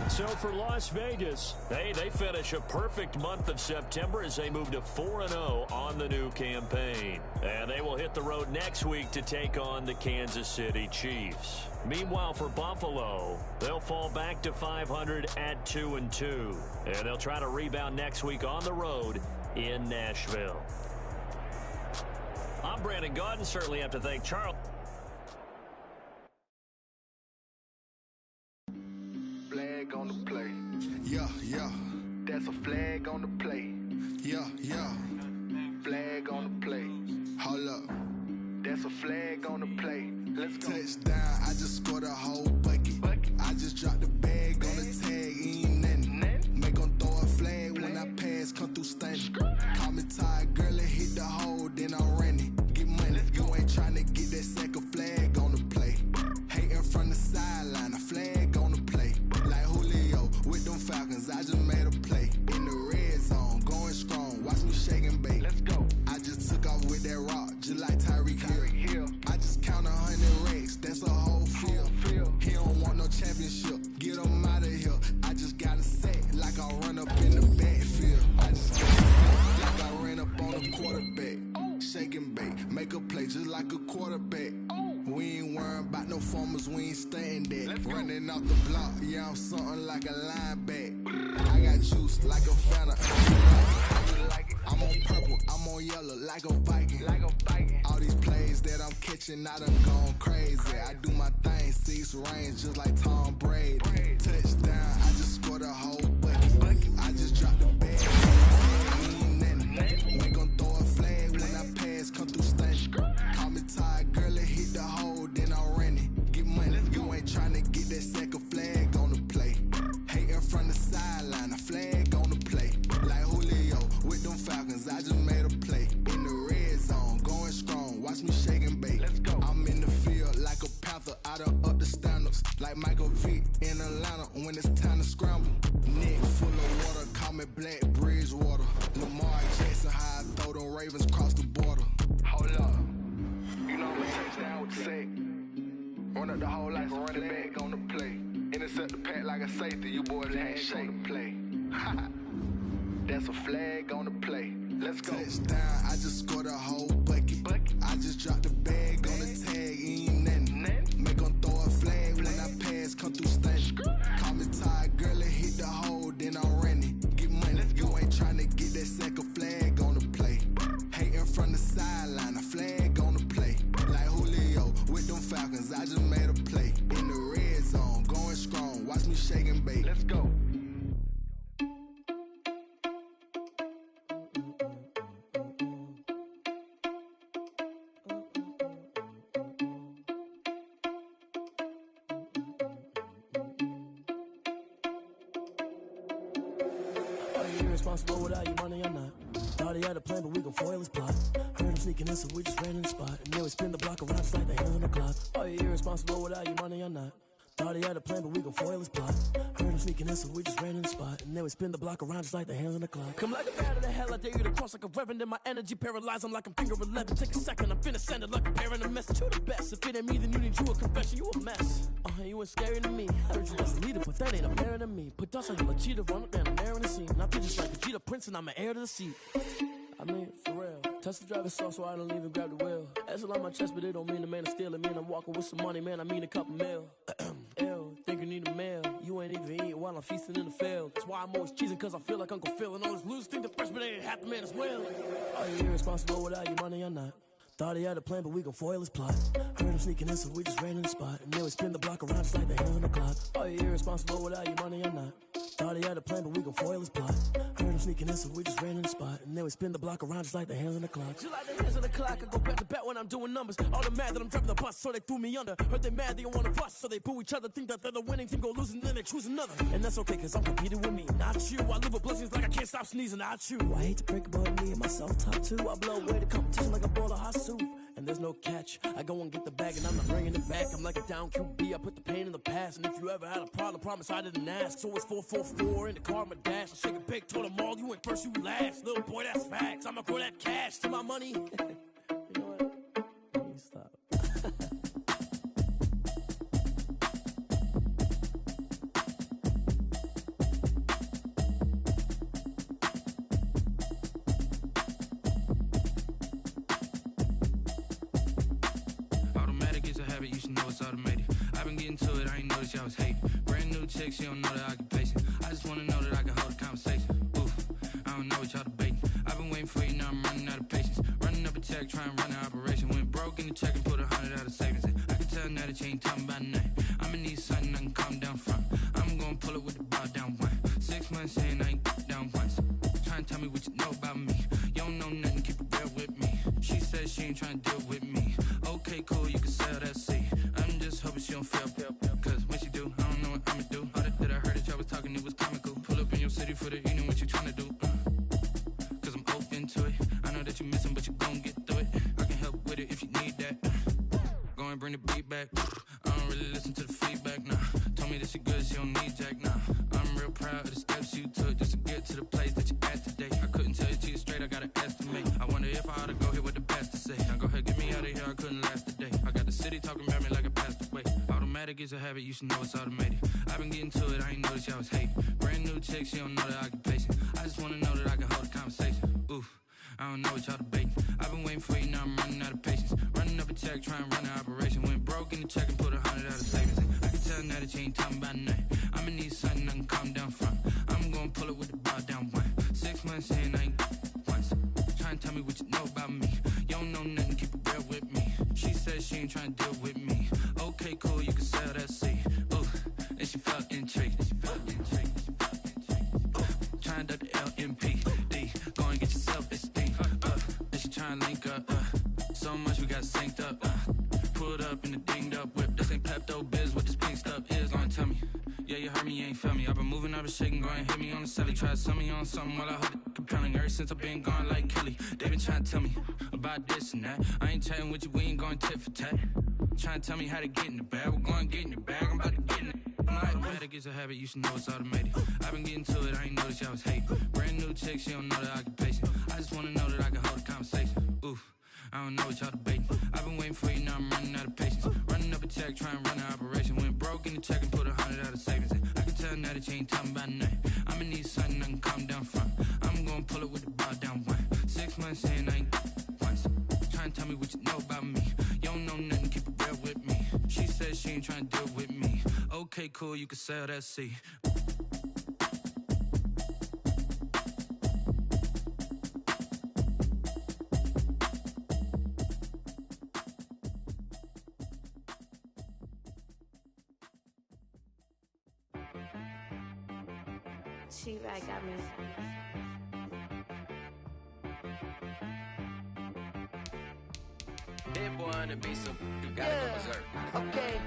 S4: So for Las Vegas, they finish a perfect month of September as they move to 4-0 on the new campaign. And they will hit the road next week to take on the Kansas City Chiefs. Meanwhile, for Buffalo, they'll fall back to 500 at 2-2. And they'll try to rebound next week on the road in Nashville. I'm Brandon Gaudin. Certainly have to thank Charles.
S5: Flag on the play. Yeah, yeah. That's a flag on the play. Yeah, yeah. Flag on the play. Hold up. That's a flag on the play. Let's go. Touchdown. I just scored a whole bucket. I just dropped the bag on the tag. Ain't nothing. Make them throw a flag when I pass. Come through stunning. Call me tired, girl, and hit the hole. Then I'm running. Get money. You ain't trying to get that second flag on the play. Hating from the sideline. A flag on the play. Like Julio with them Falcons. I just made a play. In the red zone. Going strong. Watch me shake and bake. Let's go. I just took off with that rock. Just like Tyreek Hill. I just count 100 racks. That's a whole field. He don't want no championship. Get him out of here. I just got a sack. Like I run up in the backfield. I just got a sack. Like I ran up on a quarterback. Shake and bake. Make a play just like a quarterback. We ain't worrying about no formers, we ain't staying there. Running off the block, yeah, I'm something like a lineback. I got juice like a Fanta. I'm on purple, I'm on yellow like a Viking. All these plays that I'm catching, I done gone crazy. I do my thing, 6 range just like Tom Brady. Touchdown, I just scored a whole bucket. I just dropped the bag. Make them throw a flag when I pass, come through stunning. Call me tired, girl, and hit the hole, then I'm running. Get money, you ain't trying to get that second flag on the play. Hating from the sideline, a flag on the play. Like Julio with them Falcons, I just made a play. In the red zone, going strong, watch me shake and bake. Let's go. I'm in the field like a panther, I done up the standards. Like Michael Vick in Atlanta when it's time to scramble. Neck full of water, call me Black Bridgewater. Lamar Jackson, how I throw them Ravens across the border. Hold up. You know I'm a touchdown with the sack. Run up the whole like a running back on the play. Intercept the pack like a safety. You boys ain't shake the play. That's a flag on the play. Let's go. Touchdown. I just scored a whole bucket. I just dropped the bag on the tag. Ain't nothing. Make them throw a flag when I pass. Come through stunning. Call me tired, girl, and hit the hole. Then I'm running. Get money. You ain't trying to get that second flag on the play. Hating from the sideline. A flag on the play. Like Julio with them Falcons. I just made a play. In the red zone. Going strong. Watch me shake and bake. Let's go.
S6: Irresponsible without your money or not. Thought he had a plan, but we gon' foil his plot. Heard him sneaking in, so we just ran in the spot. And then we spin the block around just like the hands on the clock. Are you irresponsible without your money or not? Thought he had a plan, but we gon' foil his plot. Heard him sneaking in, so we just ran in the spot. And then we spin the block around just like the hands on the clock. Come like a bat of the hell, I dare you to cross like a reverend. In my energy paralyzed, I'm like I'm finger 11. Take a second, I'm finna send it like a parent a message. You the best, if it ain't me, then you need you a confession. You a mess, you ain't scary to me. Heard you was a leader, but that ain't apparent to me. Put dust on you, a cheater, run up and I'm there in the scene. I feel just like a cheetah prince and I'm an heir to the seat. I mean, for real. Touch the driver's soft so I don't even grab the wheel. That's on my chest, but it don't mean the man is stealing. Mean I'm walking with some money, man, I mean a couple mil. Ew, think you need a meal. You ain't even eating while I'm feasting in the field. That's why I'm always cheesing, cause I feel like Uncle Phil. And all those losers think the freshman ain't half the man as well. Are you irresponsible without your money or not? Thought he had a plan, but we gon' foil his plot. Heard him sneaking in, so we just ran in the spot. And then we spin the block around just like the hands on the clock. Are you irresponsible without your money or not? Thought he had a plan, but we gon' foil his plot. Heard him sneaking in, so we just ran in the spot. And then we spin the block around just like the hands on the clock. Just like the hands on the clock, I go back to back when I'm doing numbers. All the mad that I'm driving the bus, so they threw me under. Heard they mad, they don't wanna bust, so they boo each other. Think that they're the winning team, go losing, then they choose another. And that's okay, cause I'm competing with me, not you. I live with blessings like I can't stop sneezing, not you. I hate to break about me and my self-talk too. I blow away the competition like a bowl of hot soup. And there's no catch. I go and get the bag and I'm not bringing it back. I'm like a down QB, I put the pain in the past. And if you ever had a problem, promise I didn't ask. So it's 444 in the car, my dash. I shake a big, told them all, you ain't first, you last. Little boy, that's facts. I'ma grow that cash to my money. You know what? Let me stop.
S7: You should know it's automated. I've been getting to it, I ain't noticed y'all was hating. Brand new chick, she don't know the occupation. I just wanna know that I can hold a conversation. Oof, I don't know what y'all debating. I've been waiting for you, now I'm running out of patience. Running up a check, trying to run an operation. Went broke in the check and put 100 out of savings in. I can tell now that you ain't talking about nothing. I'ma need something I can calm down from. I'm gonna pull it with the ball down one. 6 months saying I ain't down once. Trying to tell me what you know about me. You don't know nothing, keep it real with me. She says she ain't trying to deal with me. Okay, cool, you can sell that seat. I'm just hoping she don't fail. Cause when she do, I don't know what I'ma do. All that I heard that y'all was talking, it was comical. Pull up in your city for the evening, what you tryna do? Cause I'm open to it. I know that you missing, but you gon' get through it. I can help with it if you need that. Go and bring the beat back. I don't really listen to the feedback, nah. Told me that she good, she don't need jack, nah. I'm real proud of the steps you took just to get to the place that you at today. I couldn't tell you to you straight, I gotta estimate. I wonder if I ought to go here with the best to say. Now go ahead, get me out of here, I couldn't last a day. I got the city talking about me like I passed away. Automatic is a habit, you should know it's automated. I've been getting to it, I ain't noticed y'all was hating. Brand new chick, she don't know the occupation. I just wanna know that I can hold a conversation. Oof, I don't know what y'all debating. I've been waiting for you, now I'm running out of patience. Running up a check, trying to run an operation. Went broke in the check and put 100 out of savings in. I can tell now that you ain't talking about nothing. I'ma need something I can calm down from. I'm gonna pull it with the ball down one. 6 months saying I ain't once. Trying to tell me what you know about me. You don't know nothing, keep it real with me. She says she ain't trying to deal with me. Okay, cool, you can sell that seat. Ooh, and she felt intrigued. Trying to duck the LMPD. Go and get your self-esteem. And she trying to link up. So much we got synced up. Pulled up in the dinged up whip. This ain't Pepto-Biz, what this pink stuff is. Gonna tell me. Yeah, you heard me, you ain't feel me. I've been moving, I've been shaking, go and hit me on the celly. Try to sell me on something while I hold it compelling. Ever since I've been gone like Kelly, they been trying to tell me about this and that. I ain't chatting with you, we ain't going tit for tat. Trying to tell me how to get in the bag. We're going to get in the bag, I'm about to get in it. Automatic is a habit, you should know it's automated. I've been getting to it, I ain't noticed y'all was hating. Brand new chick, she don't know the occupation. I just wanna know that I can hold a conversation. Oof, I don't know what y'all debating. I've been waiting for you, now I'm running out of patience. Running up a check, trying to run an operation. Went broke in the check and put 100 out of savings in. I can tell now that you ain't talking about nothing. I'ma need something I can calm down from. I'm gonna pull it with the ball down one. 6 months saying I ain't once. Trying to tell me what you know about me. You don't know nothing, keep it real with me. She says she ain't trying to deal with me. Okay, cool, you can sell that seat.
S8: She right got me.
S9: Dead boy on the beat, so you gotta go berserk.
S10: Okay.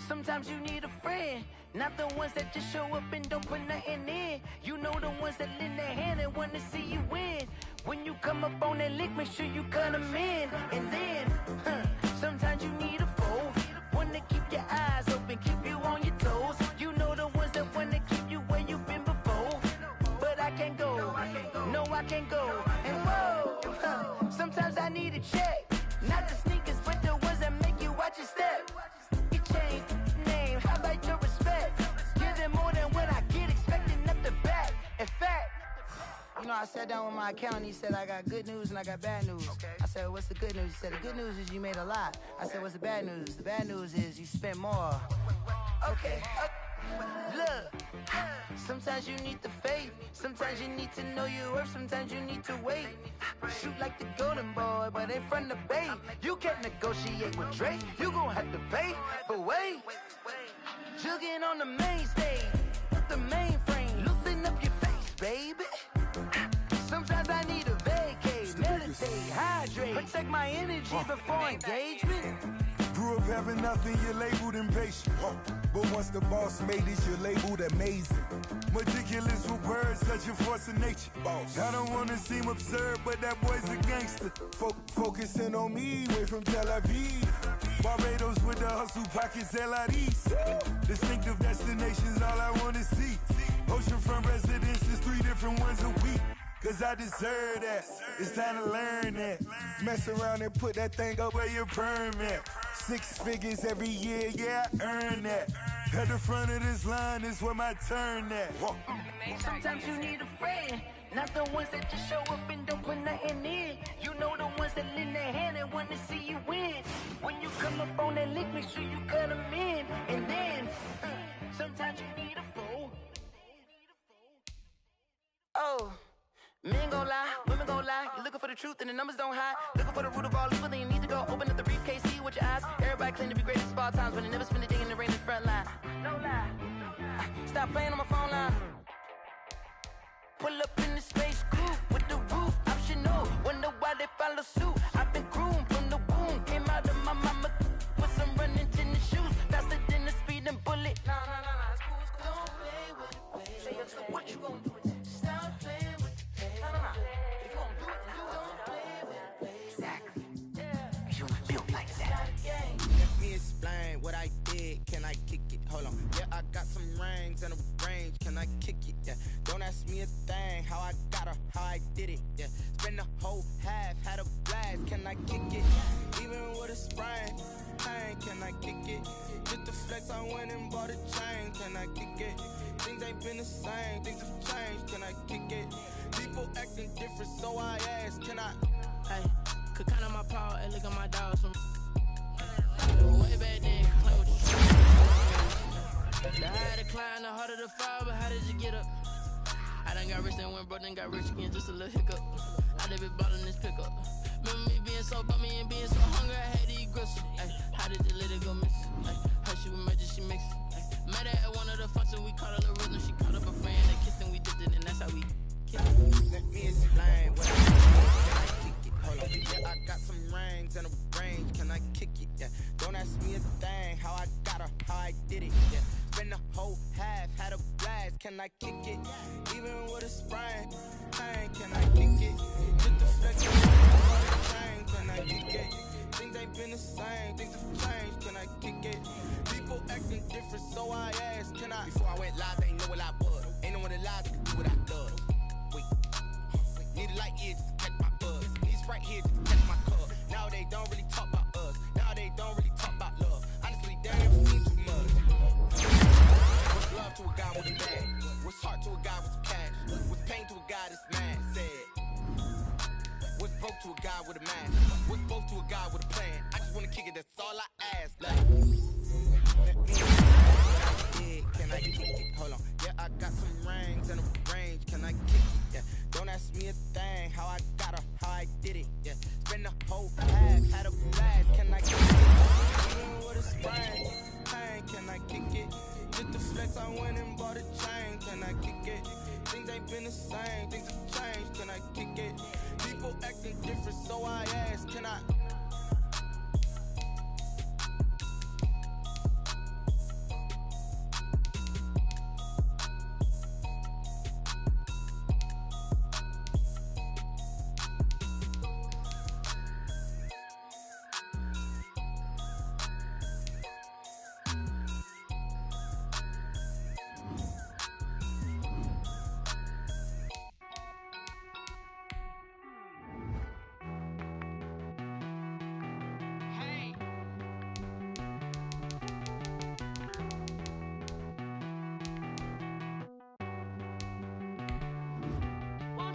S10: Sometimes you need a friend, not the ones that just show up and don't put nothing in. You know the ones that lend their hand and wanna see you win. When you come up on that lick, make sure you cut them in. And then, sometimes you need a foe, one to keep your eyes open, keep you can't go. And whoa, sometimes I need a check. Not the sneakers, but the ones that make you watch your step. You change name, how about your respect? Give them more than what I get, expecting up the back. In fact, you know, I sat down with my accountant. He said, I got good news and I got bad news. Okay. I said, what's the good news? He said, the good news is you made a lot. I said, what's the bad news? The bad news is you spent more. Okay. Look, sometimes you need the faith. Sometimes you need to know your worth. Sometimes you need to wait. Shoot like the golden boy, but ain't from the bay. You can't negotiate with Drake. You gon' have to pay. But wait, jugging on the main stage with the mainframe. Loosen up your face, baby. Sometimes I need a vacate, meditate, hydrate, protect my energy before engagement.
S11: Grew up having nothing, you're labeled impatient. But once the boss made it, you're labeled amazing. Meticulous with words, such a force of nature. I don't wanna seem absurd, but that boy's a gangster. Focusing on me, way from Tel Aviv. Barbados with the hustle pockets, LIDs. Distinctive destinations, all I wanna see. Oceanfront residences, 3 different ones a week. Cause I deserve that, it's time to learn that. Mess around and put that thing up where your permit. 6 figures every year, yeah, I earn that. At the front of this line is where my turn at.
S10: Sometimes you need a friend, not the ones that just show up and don't put nothing in. You know the ones that lend their hand and want to see you win. When you come up on that lick, make sure you cut them in. And then, sometimes you need a fool. Oh. Men gon' lie, women gon' lie. You're looking for the truth and the numbers don't hide. Looking for the root of all evil, then you need to go open up the briefcase, see with your eyes. Everybody claim to be greatest of all times, but they never spend a day in the rain in the front line. No lie. Stop playing on my phone line. Pull up in the space coupe with the roof optional. Wonder why they follow suit. I've been groomed from the womb. Came out of my mama with some running tennis shoes. Faster than the speeding bullet. Nah, it's cool, it's cool. Don't play with it, baby. So what you gon' do? Stop playing with it. If you gon' do it, don't play with it. Exactly. You built like that.
S12: Let me explain what I did. Can I kick it? Hold on. Yeah, I got some rings and a range. Can I kick it? Yeah. Don't ask me a thing. How I got her, how I did it. Yeah. Spend the whole half, had a blast. Can I kick it? Even with a sprain. Pain, can I kick it? Just the flex, I went and bought a chain. Can I kick it? Things ain't been the same. Things have changed. Can I kick it? People acting different, so I ask, can I?
S6: Hey, could count on my power and look at my dogs from way back then. Play with you. The higher the climb, the harder the fall, but how did you get up? I done got rich, then went broke, then got rich again, just a little hiccup. I done been bought in this pickup. Remember me being so bummy and being so hungry, I had to eat gristle. Ay, how did the little go miss? Ay, her she was magic, she mixed. Met her at one of the functions, we caught her the rhythm. She caught up a friend, they kissed and we dipped it, and that's how we kissed.
S12: Let me explain what I did. Can I kick it? Hold on. Yeah, I got some rings and a range. Can I kick it? Yeah. Don't ask me a thing. How I got her, how I did it. Yeah. Spend the whole half, had a blast. Can I kick it? Even with a sprain. Pain, can I kick it? Just the flex, chain. Can I kick it? Things ain't been the same. Things have changed. Can I kick it? People acting different, so I asked, can I? Before I went live, they ain't know what I was. Ain't no one alive that can do what I love. Wait. Need a light here just to catch my buzz. Need Sprite here just to catch my cup. Now they don't really talk about us. Now they don't really talk about love. Honestly, they never seen too much. What's love to a guy with a bag? What's heart to a guy with some cash? What's pain to a guy that's mad? Sad. What's broke to a guy with a man? What's both to a guy with a plan? I just wanna kick it, that's all I ask. Like, let me can I kick it? Hold on. Yeah, I got some rings and a range. Can I kick it? Yeah. Don't ask me a thing. How I got her, how I did it. Yeah. Spend the whole half, had a blast. Can I kick it? Even with a sprain. Pain, can I kick it? Just the flex, I went and bought a chain. Can I kick it? Things ain't been the same. Things have changed. Can I kick it? People acting different, so I ask, can I?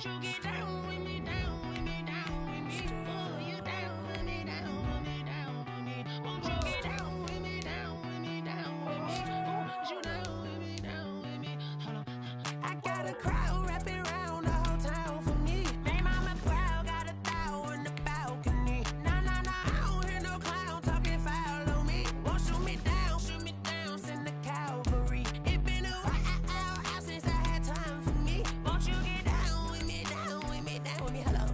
S6: Won't you get down with me, down with me, down with me? Oh, you down with me, down with me, down with me. Won't you get down with me, down with me, down with me? Oh, you down with me, down with me? Hold on. I got a crowd wrapping around the whole town for me. They mama proud, got a thou in the balcony. Nah, nah, nah, I don't hear no clown talking foul on me. Won't shoot me down, send the cavalry. It been a while since I had time for me. Won't you get down with me, down with me, down with me? Hello.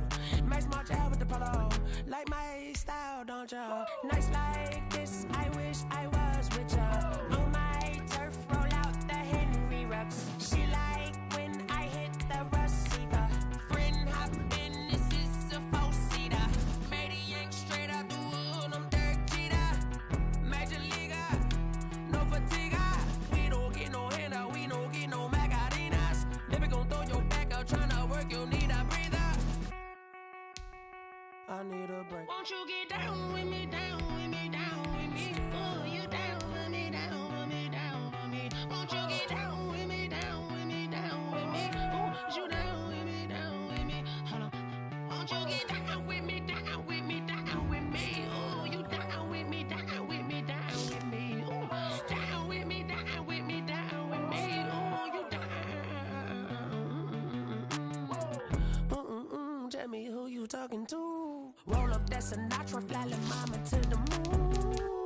S6: Max March out with the polo. Like my style, don't ya? Nights like this, I wish I was with ya. On my turf, roll out the Henry Rux. She like when I hit the receiver. Friend hop in, this is a four-seater. Made a yank straight out the wood, I'm Dirk Jeter. Major leaguer, no fatigue. We don't get no handout, we don't get no Macarinas. Never gon' throw your back out, tryna work, you need a breather. I need a break. Won't you get down with me, down with me, down with me? Oh, you down with me, down with me, down with me? Won't you get down with me, down with me, down with me? Oh, you down with me, down with me? Hold on. Won't you get down with me, down with me, down with me? Oh, you down with me, down with me, down with me? Oh, down with me, down with me, down with me? Oh, you down. Tell me who you talking to. Roll up that Sinatra, fly la mama to the moon.